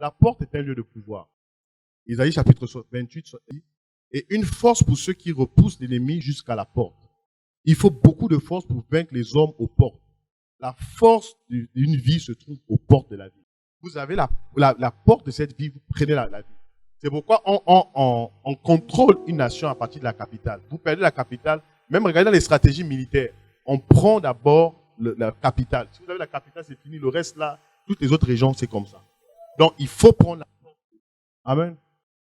La porte est un lieu de pouvoir. Isaïe chapitre 28, et une force pour ceux qui repoussent l'ennemi jusqu'à la porte. Il faut beaucoup de force pour vaincre les hommes aux portes. La force d'une vie se trouve aux portes de la vie. Vous avez la porte de cette vie, vous prenez la vie. C'est pourquoi on contrôle une nation à partir de la capitale. Vous perdez la capitale, même regardez dans les stratégies militaires, on prend d'abord la capitale. Si vous avez la capitale, c'est fini. Le reste là, toutes les autres régions, c'est comme ça. Donc, il faut prendre la porte. Amen.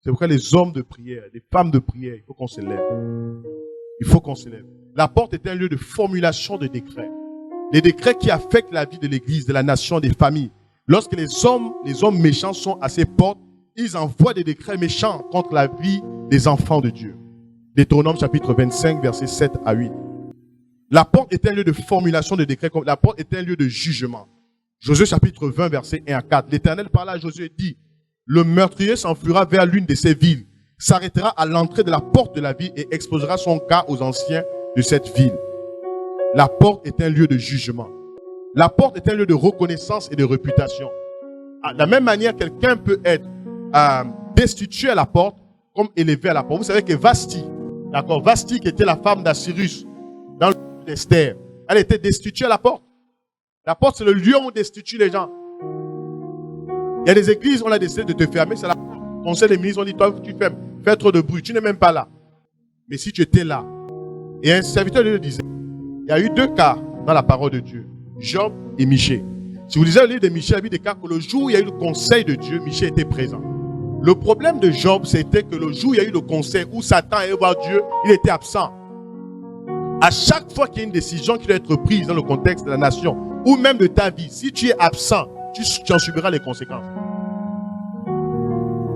C'est pourquoi les hommes de prière, les femmes de prière, il faut qu'on se lève. Il faut qu'on se lève. La porte est un lieu de formulation de décrets. Les décrets qui affectent la vie de l'Église, de la nation, des familles. Lorsque les hommes méchants sont à ces portes, ils envoient des décrets méchants contre la vie des enfants de Dieu. Deutéronome chapitre 25, versets 7 à 8. La porte est un lieu de formulation de décrets. La porte est un lieu de jugement. Josué chapitre 20, versets 1 à 4. L'Éternel parla à Josué et dit, le meurtrier s'enfuira vers l'une de ces villes, s'arrêtera à l'entrée de la porte de la ville et exposera son cas aux anciens de cette ville. La porte est un lieu de jugement. La porte est un lieu de reconnaissance et de réputation. De la même manière, quelqu'un peut être destitué à la porte comme élevé à la porte. Vous savez que Vasti, d'accord, Vasti qui était la femme d'Assyrus dans le livre d'Esther, elle était destituée à la porte. La porte, c'est le lieu où on destitue les gens. Il y a des églises, on a décidé de te fermer, c'est la porte. Le conseil des ministres, on dit, toi, tu fermes, fais trop de bruit, tu n'es même pas là. Mais si tu étais là, et un serviteur lui disait, il y a eu 2 cas dans la parole de Dieu, Job et Michée. Si vous lisez le livre de Michée, il y a eu des cas que le jour où il y a eu le conseil de Dieu, Michée était présent. Le problème de Job, c'était que le jour où il y a eu le conseil, où Satan allait voir Dieu, il était absent. À chaque fois qu'il y a une décision qui doit être prise dans le contexte de la nation, ou même de ta vie, si tu es absent, tu en subiras les conséquences.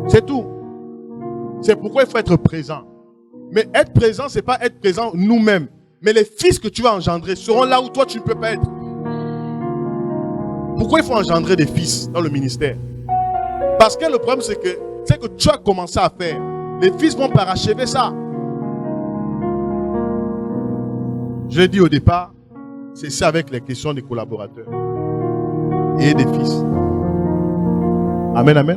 C'est tout. C'est pourquoi il faut être présent. Mais être présent, ce n'est pas être présent nous-mêmes. Mais les fils que tu vas engendrer seront là où toi tu ne peux pas être. Pourquoi il faut engendrer des fils dans le ministère? Parce que le problème c'est que tu as commencé à faire. Les fils vont parachever ça. Je l'ai dit au départ, c'est ça avec les questions des collaborateurs et des fils. Amen, amen.